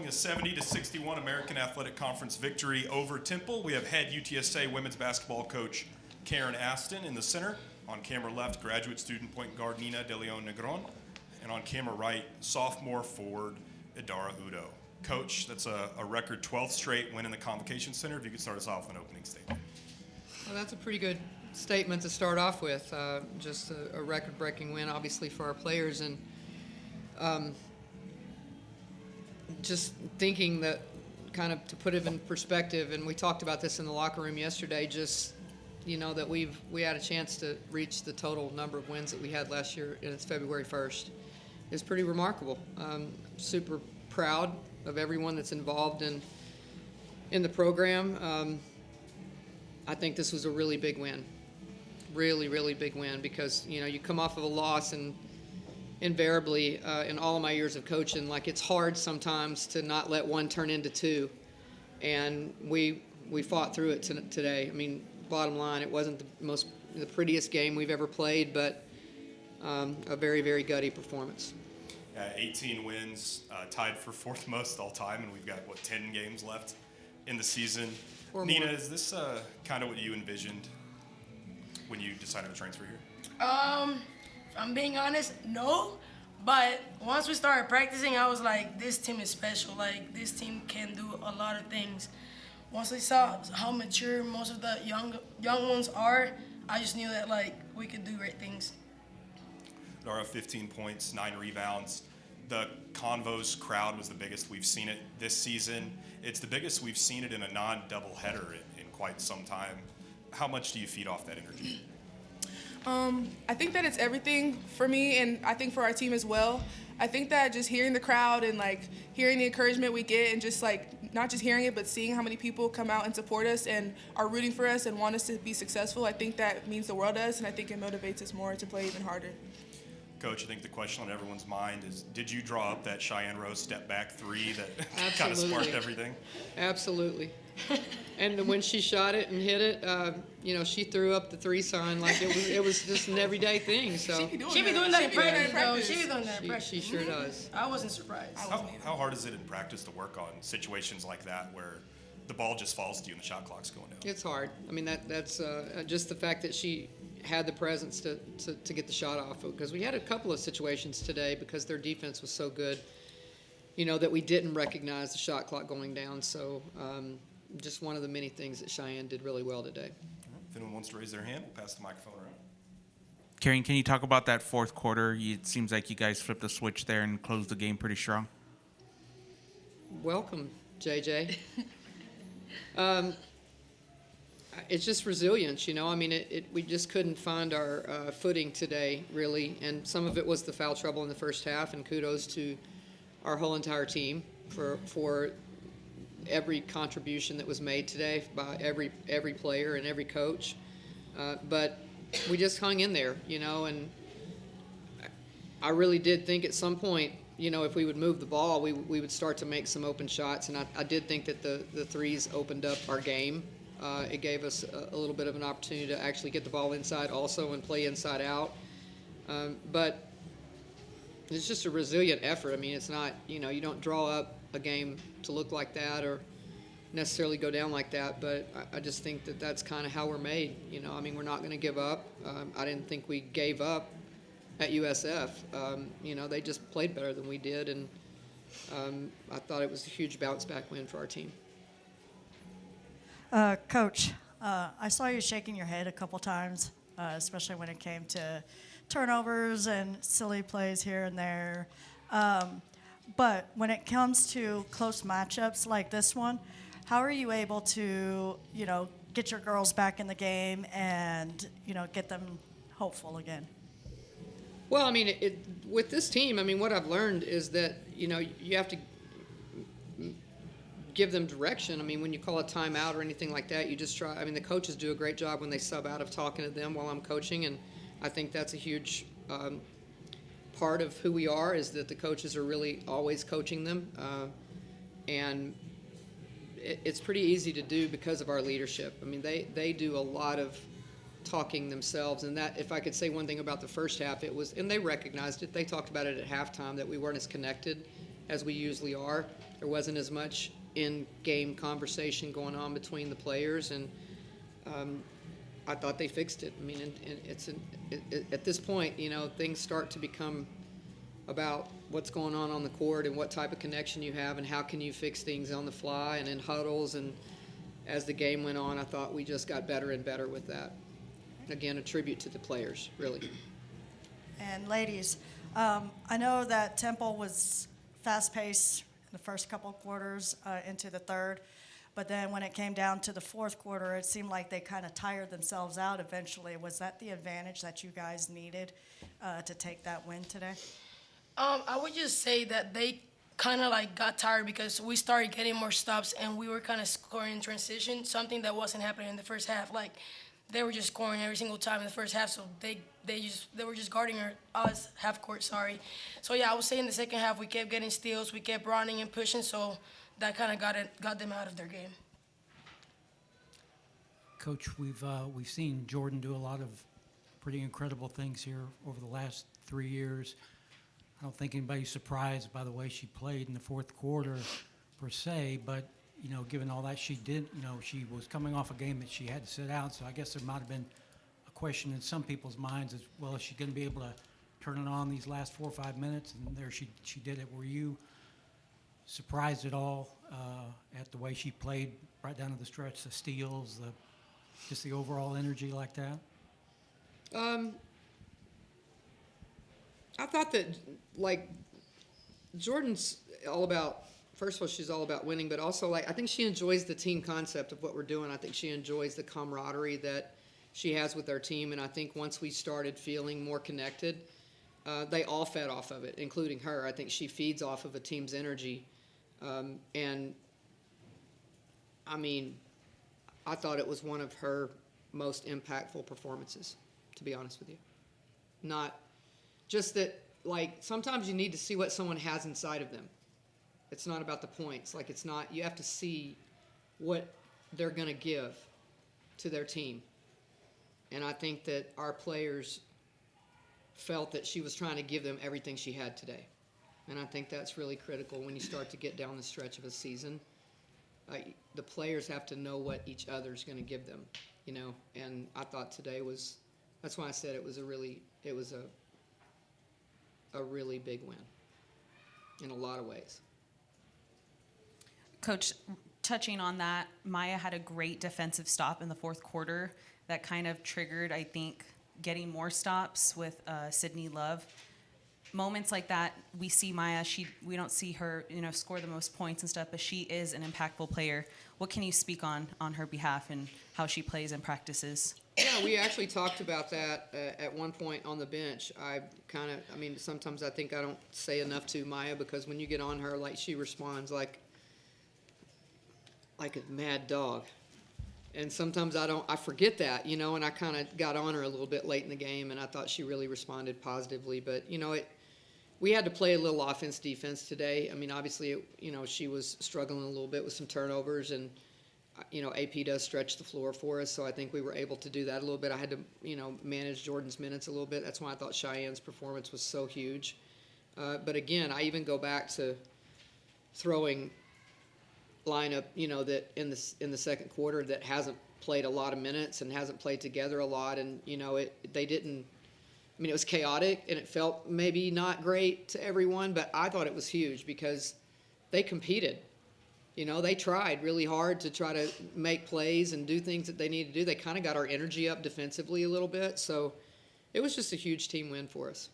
Following a 70-61 American Athletic Conference victory over Temple, we have head UTSA women's basketball coach Karen Aston in the center. On camera left, graduate student point guard Nina de Leon Negron. And on camera right, sophomore forward Idara Udo. Coach, that's a record 12th straight win in the Convocation Center. If you could start us off with an opening statement. Well, that's a pretty good statement to start off with. Just a record-breaking win, obviously, for our players. And just thinking that, kind of to put it in perspective, and we talked about this in the locker room yesterday, just, that we had a chance to reach the total number of wins that we had last year, and it's February 1st. It's pretty remarkable. Super proud of everyone that's involved in the program. I think this was a really big win. Really, really big win, because, you come off of a loss, and invariably, in all of my years of coaching, it's hard sometimes to not let one turn into two. And we fought through it today. I mean, bottom line, it wasn't the prettiest game we've ever played, but a very, very gutty performance. 18 wins, tied for fourth most all time, and we've got, 10 games left in the season. Nina, is this kind of what you envisioned when you decided to transfer here? If I'm being honest, no. But once we started practicing, I was like, this team is special. This team can do a lot of things. Once we saw how mature most of the young ones are, I just knew that, we could do great things. Dara, 15 points, 9 rebounds. The Convos crowd was the biggest we've seen it this season. It's the biggest we've seen it in a non-doubleheader in quite some time. How much do you feed off that energy? I think that it's everything for me, and I think for our team as well. I think that just hearing the crowd and hearing the encouragement we get, and just not just hearing it, but seeing how many people come out and support us and are rooting for us and want us to be successful, I think that means the world to us, and I think it motivates us more to play even harder. Coach, I think the question on everyone's mind is, did you draw up that Cheyenne Rose step-back three that kind of sparked everything? Absolutely. And when she shot it and hit it, she threw up the 3 sign it was just an everyday thing. So She be doing that in practice, though. She be doing that in practice. She sure does. I wasn't surprised. How hard is it in practice to work on situations like that where the ball just falls to you and the shot clock's going down? It's hard. I mean, that's just the fact that she had the presence to get the shot off, because we had a couple of situations today because their defense was so good, that we didn't recognize the shot clock going down. So just one of the many things that Cheyenne did really well today. If anyone wants to raise their hand, we'll pass the microphone around. Karen, can you talk about that fourth quarter? It seems like you guys flipped the switch there and closed the game pretty strong. Welcome, JJ. It's just resilience, I mean, we just couldn't find our footing today, really, and some of it was the foul trouble in the first half, and kudos to our whole entire team for every contribution that was made today by every player and every coach. But we just hung in there, and I really did think at some point, if we would move the ball, we would start to make some open shots, and I did think that the threes opened up our game. It gave us a little bit of an opportunity to actually get the ball inside also and play inside out. But it's just a resilient effort. I mean, it's not, you don't draw up a game to look like that or necessarily go down like that, but I just think that that's kind of how we're made. I mean, we're not going to give up. I didn't think we gave up at USF. They just played better than we did, and I thought it was a huge bounce-back win for our team. Coach, I saw you shaking your head a couple times, especially when it came to turnovers and silly plays here and there. But when it comes to close matchups like this one, how are you able to, get your girls back in the game and, get them hopeful again? Well, I mean, with this team, I mean, what I've learned is that, you have to give them direction. I mean, when you call a timeout or anything like that, you just try. I mean, the coaches do a great job when they sub out of talking to them while I'm coaching, and I think that's a huge part of who we are, is that the coaches are really always coaching them, and it's pretty easy to do because of our leadership. I mean, they do a lot of talking themselves, and that, if I could say one thing about the first half, it was, and they recognized it. They talked about it at halftime, that we weren't as connected as we usually are. There wasn't as much in-game conversation going on between the players, and I thought they fixed it. I mean, at this point, things start to become about what's going on the court and what type of connection you have and how can you fix things on the fly and in huddles. And as the game went on, I thought we just got better and better with that. Again, a tribute to the players, really. And ladies, I know that Temple was fast-paced in the first couple of quarters into the third, but then when it came down to the fourth quarter, it seemed like they kind of tired themselves out eventually. Was that the advantage that you guys needed to take that win today? I would just say that they kind of like got tired because we started getting more stops and we were kind of scoring in transition, something that wasn't happening in the first half. Like they were just scoring every single time in the first half, so they were just guarding us half court. Sorry. So yeah, I would say in the second half we kept getting steals, we kept running and pushing, so that kind of got them out of their game. Coach, we've seen Jordan do a lot of pretty incredible things here over the last 3 years. I don't think anybody's surprised by the way she played in the fourth quarter per se, but given all that she did, she was coming off a game that she had to sit out, so I guess there might have been a question in some people's minds as well, is she going to be able to turn it on these last 4 or 5 minutes? And there she did it. Were you surprised at all at the way she played right down to the stretch, the steals, just the overall energy like that? I thought that, Jordan's all about, first of all, she's all about winning, but also, I think she enjoys the team concept of what we're doing. I think she enjoys the camaraderie that she has with our team, and I think once we started feeling more connected, they all fed off of it, including her. I think she feeds off of a team's energy, and, I mean, I thought it was one of her most impactful performances, to be honest with you. Not just that, sometimes you need to see what someone has inside of them. It's not about the points. It's not, you have to see what they're going to give to their team. And I think that our players felt that she was trying to give them everything she had today. And I think that's really critical when you start to get down the stretch of a season. The players have to know what each other's going to give them, And I thought today was, that's why I said it was a really big win in a lot of ways. Coach, touching on that, Maya had a great defensive stop in the fourth quarter that kind of triggered, I think, getting more stops with Sydney Love. Moments like that, we see Maya, we don't see her, score the most points and stuff, but she is an impactful player. What can you speak on her behalf and how she plays and practices? Yeah, we actually talked about that at one point on the bench. Sometimes I think I don't say enough to Maya because when you get on her, she responds like a mad dog. And sometimes I forget that, and I kind of got on her a little bit late in the game, and I thought she really responded positively. But, we had to play a little offense-defense today. I mean, obviously, she was struggling a little bit with some turnovers, and, AP does stretch the floor for us, so I think we were able to do that a little bit. I had to, manage Jordan's minutes a little bit. That's why I thought Cheyenne's performance was so huge. But, again, I even go back to throwing lineup, that in the second quarter that hasn't played a lot of minutes and hasn't played together a lot, and they didn't. I mean, it was chaotic and it felt maybe not great to everyone, but I thought it was huge because they competed. They tried really hard to try to make plays and do things that they needed to do. They kind of got our energy up defensively a little bit, so it was just a huge team win for us.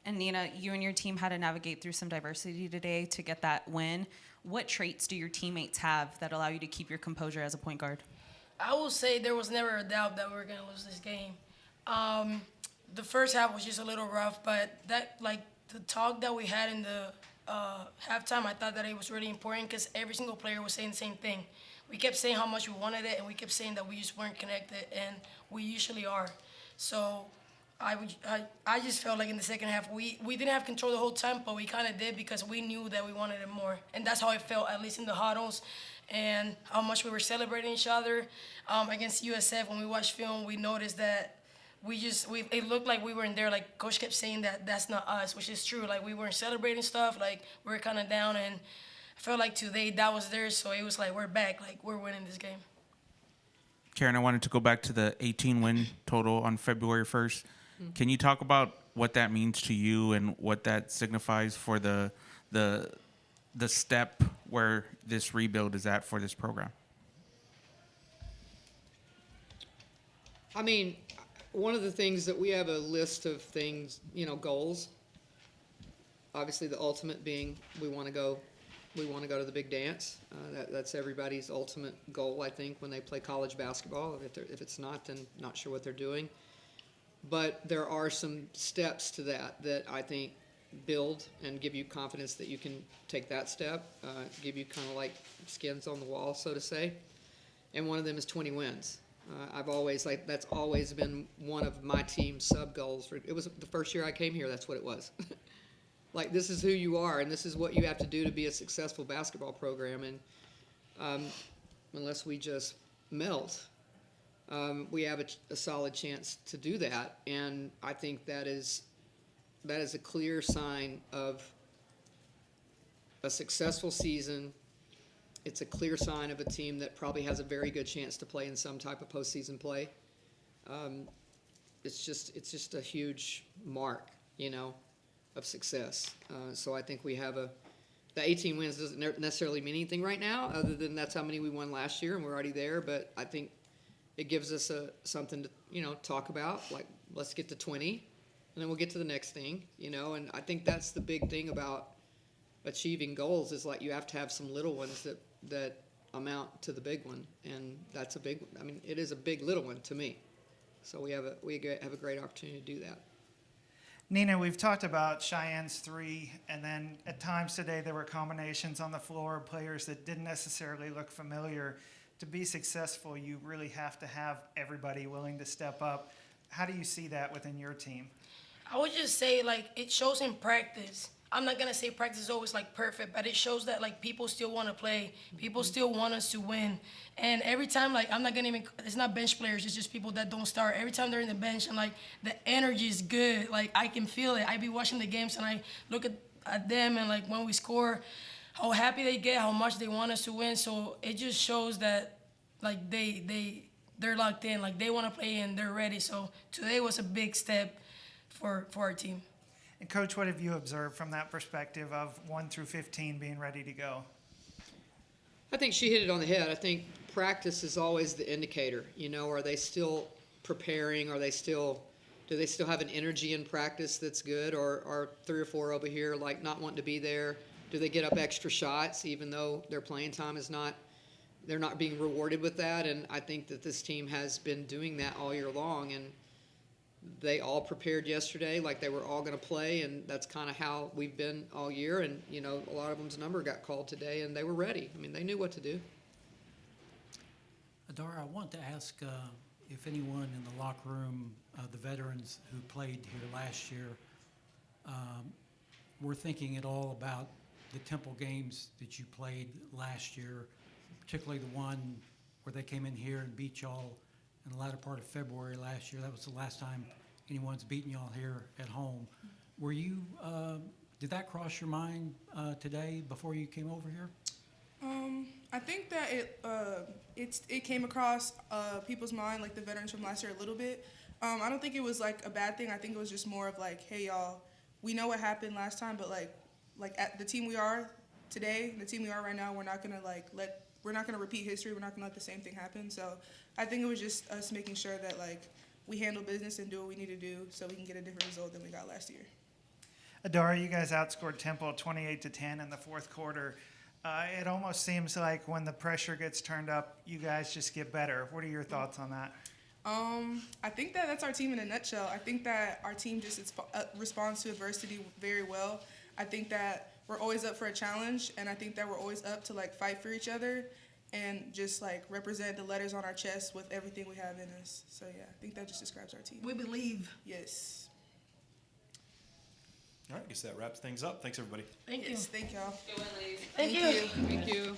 And Nina, you and your team had to navigate through some diversity today to get that win. What traits do your teammates have that allow you to keep your composure as a point guard? I will say there was never a doubt that we were going to lose this game. The first half was just a little rough, but the talk that we had in the halftime, I thought that it was really important because every single player was saying the same thing. We kept saying how much we wanted it, and we kept saying that we just weren't connected, and we usually are. So I just felt like in the second half, we didn't have control the whole time, but we kind of did because we knew that we wanted it more. And that's how it felt, at least in the huddles, and how much we were celebrating each other. Against USF, when we watched film, we noticed that it looked like we weren't there. Like coach kept saying that that's not us, which is true. Like we weren't celebrating stuff. Like we were kind of down, and I felt like today that was there. So it was like we're back. Like we're winning this game. Karen, I wanted to go back to the 18-win total on February 1st. Can you talk about what that means to you and what that signifies for the step where this rebuild is at for this program? I mean, one of the things that we have a list of things, goals. Obviously, the ultimate being we want to go to the big dance. That's everybody's ultimate goal, I think, when they play college basketball. If it's not, then not sure what they're doing. But there are some steps to that I think build and give you confidence that you can take that step, give you kind of like skins on the wall, so to say. And one of them is 20 wins. That's always been one of my team's sub goals. It was the first year I came here, that's what it was. Like, this is who you are, and this is what you have to do to be a successful basketball program. And unless we just melt, we have a solid chance to do that. And I think that is a clear sign of a successful season. It's a clear sign of a team that probably has a very good chance to play in some type of postseason play. It's just a huge mark, of success. So I think we have the 18 wins doesn't necessarily mean anything right now, other than that's how many we won last year, and we're already there. But I think it gives us something to talk about. Like, let's get to 20, and then we'll get to the next thing, And I think that's the big thing about achieving goals is like you have to have some little ones that amount to the big one, and that's a big. I mean, it is a big little one to me. So we have a great opportunity to do that. Nina, we've talked about Cheyenne's three, and then at times today there were combinations on the floor, players that didn't necessarily look familiar. To be successful, you really have to have everybody willing to step up. How do you see that within your team? I would just say, it shows in practice. I'm not going to say practice is always, perfect, but it shows that, people still want to play. People still want us to win. And every time, I'm not going to it's not bench players. It's just people that don't start. Every time they're in the bench and, the energy is good. I can feel it. I be watching the games, and I look at them, and, when we score, how happy they get, how much they want us to win. So it just shows that, they're locked in. They want to play, and they're ready. So today was a big step for our team. And Coach, what have you observed from that perspective of 1 through 15 being ready to go? I think she hit it on the head. I think practice is always the indicator. Are they still preparing? Do they still have an energy in practice that's good? Or are 3 or 4 over here not wanting to be there? Do they get up extra shots even though their playing time is not? They're not being rewarded with that. And I think that this team has been doing that all year long. And they all prepared yesterday like they were all going to play, and that's kind of how we've been all year. And, a lot of them's number got called today, and they were ready. I mean, they knew what to do. Idara, I want to ask if anyone in the locker room, the veterans who played here last year, were thinking at all about the Temple games that you played last year, particularly the one where they came in here and beat y'all in the latter part of February last year. That was the last time anyone's beaten y'all here at home. Were you, did that cross your mind today before you came over here? I think that it came across people's mind, the veterans from last year, a little bit. I don't think it was a bad thing. I think it was just more of hey y'all, we know what happened last time, but at the team we are today, the team we are right now, we're not gonna we're not gonna repeat history. We're not gonna let the same thing happen. So I think it was just us making sure that we handle business and do what we need to do so we can get a different result than we got last year. Idara, you guys outscored Temple 28-10 in the fourth quarter. It almost seems like when the pressure gets turned up, you guys just get better. What are your thoughts on that? I think that's our team in a nutshell. I think that our team just responds to adversity very well. I think that we're always up for a challenge, and I think that we're always up to fight for each other and just represent the letters on our chest with everything we have in us. So yeah, I think that just describes our team. We believe. Yes. All right, I guess that wraps things up. Thanks, everybody. Thank you. Yes, thank y'all. Thank you. Thank you.